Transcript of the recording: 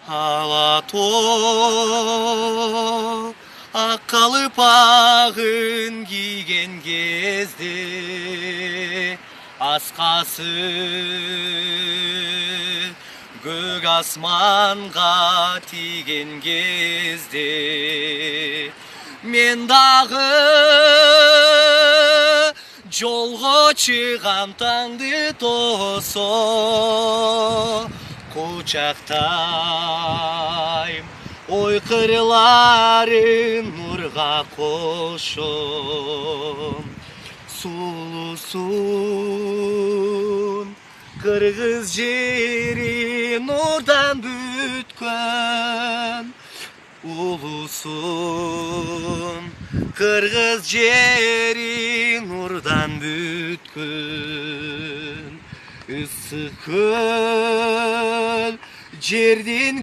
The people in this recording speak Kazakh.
Алатоо ақ қалпағын киген кезде асқасы көк асманға тиген кезде мен дағы жолға шығам таңды тосо құшақтайм ой қырларын нұрға қошом сұлусун қырғыз жері нұрдан бүткөн улусун қырғыз жері нұрдан бүткөн ысык көл жердин